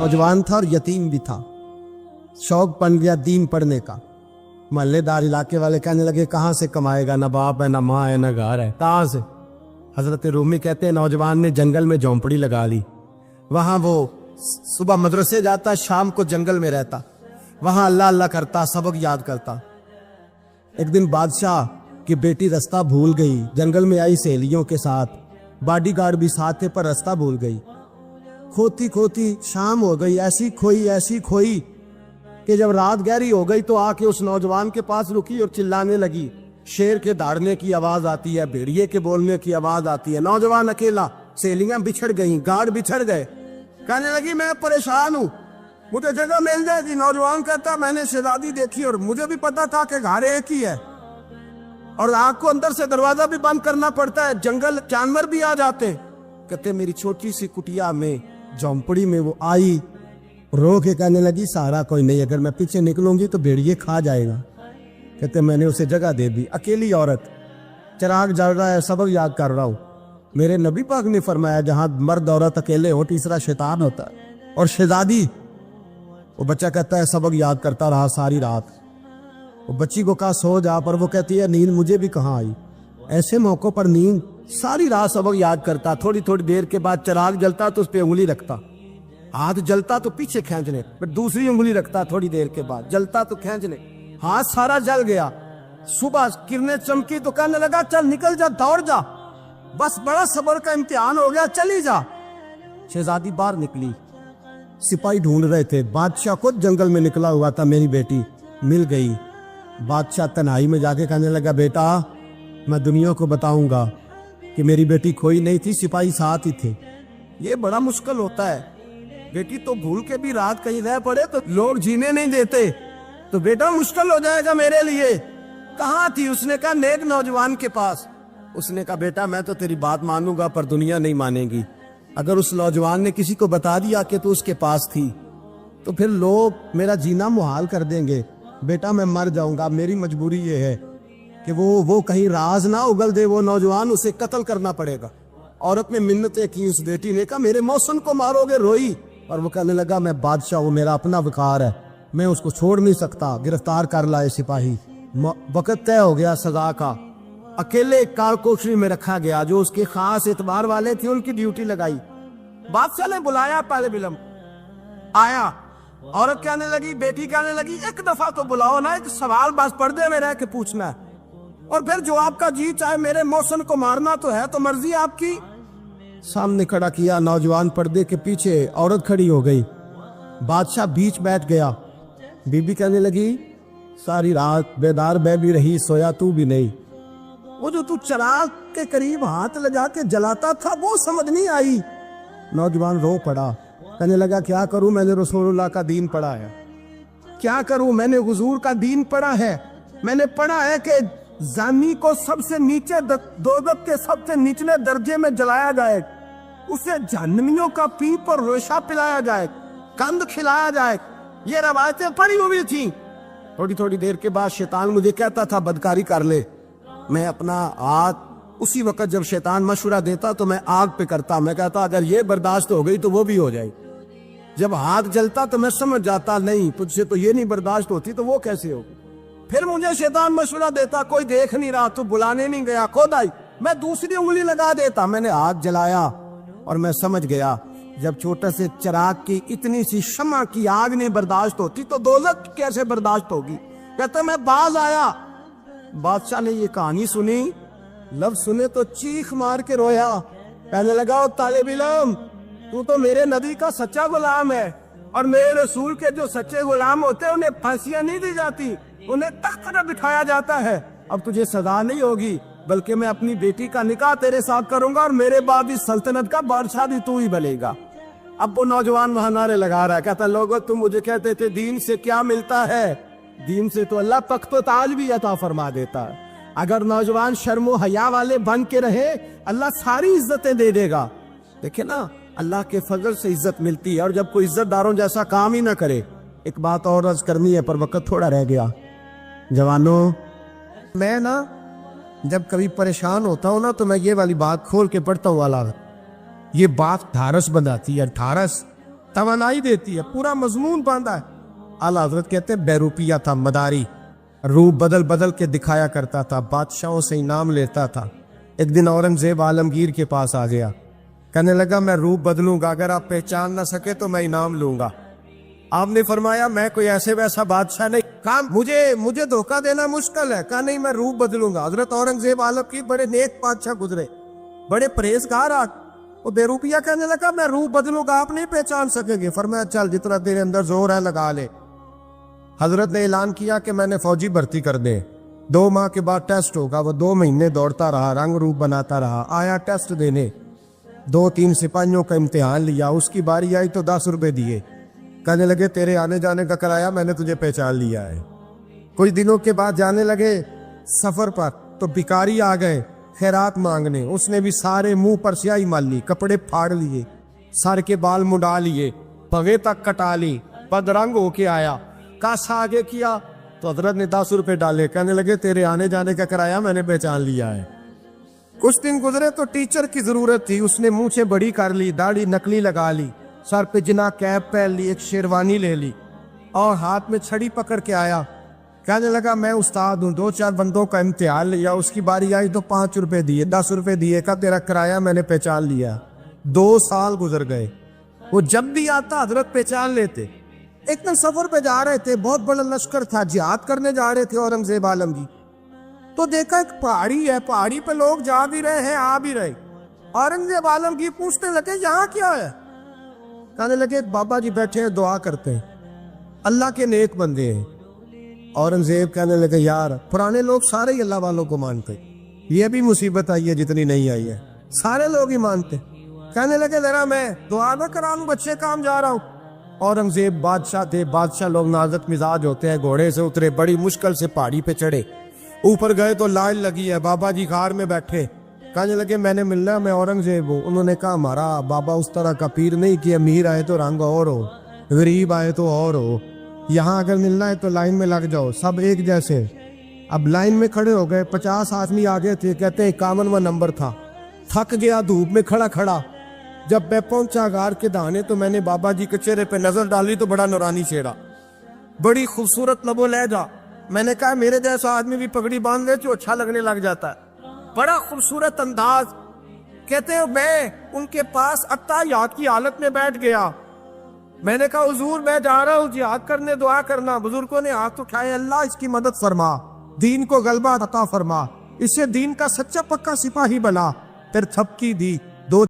नौजवान था और यतीम भी था। शौक बन गया दीन पढ़ने का। मोहल्लेदार इलाके वाले कहने लगे कहाँ से कमाएगा, ना बाप है, ना माँ है, ना घर है, कहाँ से। हजरत रूमी कहते हैं नौजवान ने जंगल में झोंपड़ी लगा ली। वहां वो सुबह मदरसे जाता, शाम को जंगल में रहता, वहां अल्लाह अल्लाह करता, सबक याद करता। एक दिन बादशाह की बेटी रास्ता भूल गई, जंगल में आई सहेलियों के साथ, बॉडीगार्ड भी साथ थे पर रास्ता भूल गई। खोती खोती शाम हो गई, ऐसी खोई कि जब रात गहरी हो गई तो आके उस नौजवान के पास रुकी और चिल्लाने लगी। शेर के दहाड़ने की आवाज आती है, भेड़िए के बोलने की आवाज आती है। नौजवान अकेला, सहेलियां बिछड़ गई, गार्ड बिछड़ गए। कहने लगी मैं परेशान हूँ, मुझे जगह मिल जाएगी। नौजवान कहता मैंने शहजादी देखी और मुझे भी पता था कि घर एक ही है और आग को अंदर से दरवाजा भी बंद करना पड़ता है, जंगल जानवर भी आ जाते हैं। कहते मेरी छोटी सी कुटिया में, झोंपड़ी में वो आई, रो के कहने लगी सहारा कोई नहीं, अगर मैं पीछे निकलूंगी तो भेड़िए खा जाएगा। कहते मैंने उसे जगह दे दी। अकेली औरत, चिराग जल रहा है, सबक याद कर रहा हूँ। मेरे नबी पाक ने फरमाया जहां मर्द औरत अकेले हो तीसरा शैतान होता है। और शहजादी, वो बच्चा कहता है सबक याद करता रहा सारी रात। वो बच्ची को कहा सो जा, पर वो कहती है नींद मुझे भी कहाँ आई। ऐसे मौकों पर नींद, सारी रात सबक याद करता। थोड़ी थोड़ी देर के बाद चिराग जलता तो उस पर उंगली रखता, हाथ जलता तो पीछे खींचने, फिर दूसरी उंगली रखता, थोड़ी देर के बाद जलता तो खींचने, हाथ सारा जल गया। सुबह किरणें चमकी तो कहने लगा चल निकल जा, दौड़ जा, बस बड़ा सब्र का इम्तिहान हो गया, चली जा। शहजादी बाहर निकली, सिपाही ढूंढ रहे थे। बादशाह खुद जंगल में निकला हुआ था, मेरी बेटी मिल गई। बादशाह तन्हाई में जाके कहने लगा बेटा मैं दुनिया को बताऊंगा कि मेरी बेटी खोई नहीं थी, सिपाही साथ ही थे। ये बड़ा मुश्किल होता है, बेटी तो भूल के भी रात कहीं रह पड़े तो लोग जीने नहीं देते, तो बेटा मुश्किल हो जाएगा मेरे लिए। कहाँ थी? उसने कहा नेक नौजवान के पास। उसने कहा बेटा मैं तो तेरी बात मानूंगा पर दुनिया नहीं मानेगी। अगर उस नौजवान ने किसी को बता दिया कि तू उसके पास थी तो फिर लोग मेरा जीना मुहाल कर देंगे। बेटा मैं मर जाऊंगा, मेरी मजबूरी ये है कि वो कहीं राज ना उगल दे वो नौजवान, उसे कत्ल करना पड़ेगा। औरत ने मिन्नतें की, उस बेटी ने कहा मेरे मौसम को मारोगे, रोई। और वो कहने लगा मैं बादशाह हूँ, मेरा अपना विकार है, मैं उसको छोड़ नहीं सकता। गिरफ्तार कर लाए सिपाही। वक्त तय हो गया सजा का। अकेले कारकोशरी में रखा गया, जो उसके खास एतबार वाले थे उनकी ड्यूटी लगाई। बादशाह ने बुलाया, पहले बिलम आया। औरत कहने लगी, बेटी कहने लगी एक दफा तो बुलाओ ना, एक सवाल बस पर्दे में रह के पूछना है और फिर जो आपका जी चाहे, मेरे मौसम को मारना तो है, तो मर्जी आपकी। सामने खड़ा किया, नौजवान पर्दे के पीछे, औरत खड़ी हो गई। बादशाह बीच बैठ गया। बीबी कहने लगी सारी रात बेदार मैं भी रही, सोया तू भी नहीं। वो जो तू चिराग के करीब हाथ लगा के जलाता था वो समझ नहीं आई। नौजवान रो पड़ा, कहने लगा क्या करूं, मैंने रसूलुल्लाह का दीन पढ़ा है, क्या करूं, मैंने हुजूर का दीन पढ़ा है। मैंने पढ़ा है कि जानी को सबसे नीचे दोज़ख के सबसे निचले दर्जे में जलाया जाए, उसे जहन्नमियों का पीप और रेशा पिलाया जाए, कंद खिलाया जाए। ये रवायतें पड़ी हुई थी। थोड़ी थोड़ी देर के बाद शैतान मुझे कहता था बदकारी कर ले। मैं अपना हाथ उसी वक्त जब शैतान मशवरा देता तो मैं आग पे करता। मैं कहता अगर ये बर्दाश्त हो गई तो वो भी हो जाए। जब हाथ जलता तो मैं समझ जाता नहीं तुझसे तो ये नहीं बर्दाश्त होती, तो वो कैसे होगी। फिर मुझे शैतान मशवरा देता कोई देख नहीं रहा, तू बुलाने नहीं गया, खुद आई। मैं दूसरी उंगली लगा देता। मैंने हाथ जलाया और मैं समझ गया जब छोटे से चिराग की इतनी सी शमा की आग नहीं बर्दाश्त होती तो दोज़ख कैसे बर्दाश्त होगी। कहते मैं बाज आया। बादशाह ने ये कहानी सुनी, लफ्ज सुने तो चीख मार के रोया। कहने लगा तालिब इल्म तू तो मेरे नबी का सच्चा गुलाम है, और मेरे रसूल के जो सच्चे गुलाम होते हैं उन्हें फांसियां नहीं दी जाती, उन्हें तख्त पर बिठाया जाता है। अब तुझे सजा नहीं होगी, बल्कि मैं अपनी बेटी का निकाह तेरे साथ करूंगा और मेरे बाद इस सल्तनत का बादशाह भी तू ही बनेगा। अब वो नौजवान वहां नारे लगा रहा है, कहता लोगों तुम मुझे कहते थे दीन से क्या मिलता है, दीन से तो अल्लाह तख्त व ताज भी अता फरमा देता है। अगर नौजवान शर्मो हया वाले बन के रहे अल्लाह सारी इज्जतें दे देगा। देखे ना अल्लाह के फजल से इज्जत मिलती है, और जब कोई इज्जतदारों जैसा काम ही ना करे। एक बात और अर्ज करनी है पर वक्त थोड़ा रह गया। जवानों मैं ना जब कभी परेशान होता हूँ ना तो मैं ये वाली बात खोल के पढ़ता हूँ वाला, ये बात ढारस बनाती है। ढारस توانائی دیتی ہے, پورا مضمون باندھا ہے. اعلیٰ حضرت کہتے ہیں بیروپیہ تھا, مداری, روپ بدل بدل کے دکھایا کرتا تھا, بادشاہوں سے انعام لیتا تھا. ایک دن اورنگزیب عالمگیر کے پاس آ گیا, کہنے لگا میں روپ بدلوں گا, اگر آپ پہچان نہ سکے تو میں انعام لوں گا. آپ نے فرمایا میں کوئی ایسے ویسا بادشاہ نہیں. کہا مجھے دھوکہ دینا مشکل ہے. کہا نہیں میں روپ بدلوں گا. حضرت اورنگزیب عالمگیر بڑے نیک بادشاہ گزرے, بڑے پرہیزگار. وہ بیروپیہ کہنے لگا میں روپ بدلوں گا, آپ نہیں پہچان سکیں گے. فرمایا چل جتنا تیرے اندر زور ہے لگا لے. حضرت نے اعلان کیا کہ میں نے فوجی بھرتی کر دے, 2 ماہ کے بعد ٹیسٹ ہوگا. وہ 2 مہینے دوڑتا رہا, رنگ روپ بناتا رہا. آیا ٹیسٹ دینے, 2-3 سپاہیوں کا امتحان لیا. اس کی باری آئی تو 10 روپے دیے. کہنے لگے تیرے آنے جانے کا کرایہ میں نے تجھے پہچان لیا ہے. کچھ دنوں کے بعد جانے لگے سفر پر, تو بھکاری آ گئے خیرات مانگنے. اس نے بھی سارے منہ پر سیاہی مال لی, کپڑے پھاڑ لیے, سر کے بال مڈا لیے, پگے تک کٹا لی, بدرنگ ہو کے آیا. کاسا آگے کیا تو حضرت نے 10 روپے ڈالے. کہنے لگے تیرے آنے جانے کا کرایہ میں نے پہچان لیا ہے. کچھ دن گزرے تو ٹیچر کی ضرورت تھی. اس نے مونچھیں بڑی کر لی, داڑھی نکلی لگا لی, سر پہ جنا کیپ پہن لی, ایک شیروانی لے لی اور ہاتھ میں چھڑی پکڑ کے آیا. کہنے لگا میں استاد ہوں, 2-4 بندوں کا امتحان لیا. اس کی باری آئی تو 5 روپے دیے, 10 روپے دیے. کہا تیرا کرایہ میں نے پہچان لیا. 2 سال گزر گئے. وہ جب بھی آتا حضرت پہچان لیتے. ایک دن سفر پہ جا رہے تھے, بہت بڑا لشکر تھا, جہاد کرنے جا رہے تھے اورنگزیب عالمگیر. تو دیکھا ایک پہاڑی ہے, پہاڑی پہ لوگ جا بھی رہے ہیں آ بھی رہے. اورنگزیب عالمگیر پوچھنے لگے یہاں کیا ہے. کہنے لگے بابا جی بیٹھے ہیں دعا کرتے ہیں, اللہ کے نیک بندے ہیں. اورنگزیب کہنے لگے یار پرانے لوگ سارے ہی اللہ والوں کو مانتے, یہ بھی مصیبت آئی ہے جتنی نہیں آئی ہے, سارے لوگ ہی مانتے. کہنے لگے ذرا میں دعا نہ کراؤں, بچے کام جا رہا ہوں. اورنگزیب بادشاہ تھے, بادشاہ لوگ نازک مزاج ہوتے ہیں. گھوڑے سے اترے, بڑی مشکل سے پہاڑی پہ چڑھے, اوپر گئے تو لائن لگی ہے. بابا جی غار میں بیٹھے. کہنے لگے میں نے ملنا, میں اورنگزیب ہوں. انہوں نے کہا ہمارا بابا اس طرح کا پیر نہیں کہ امیر آئے تو رنگ اور ہو, غریب آئے تو اور ہو. یہاں اگر ملنا ہے تو لائن میں لگ جاؤ, سب ایک جیسے. اب لائن میں کھڑے ہو گئے, 50 آدمی آگے تھے. کہتے ہیں 51واں نمبر تھا. تھک گیا دھوپ میں کھڑا کھڑا. جب میں پہنچا غار کے دہانے تو میں نے بابا جی کے چہرے پہ نظر ڈالی تو بڑا نورانی چہرہ, بڑی خوبصورت لب و لہجہ. میں نے کہا میرے جیسا آدمی بھی پگڑی باندھ لے تو اچھا لگنے لگ جاتا ہے, بڑا خوبصورت انداز. کہتے ہیں میں ان کے پاس اتحیات کی حالت میں بیٹھ گیا. میں نے کہا حضور میں جا رہا ہوں جہاد کرنے, دعا کرنا. بزرگوں نے ہاتھ اٹھائے, اللہ اس کی مدد فرما, دین کو غلبہ عطا فرما, اسے دین کا سچا پکا سپاہی بنا. پھر تھپکی دی.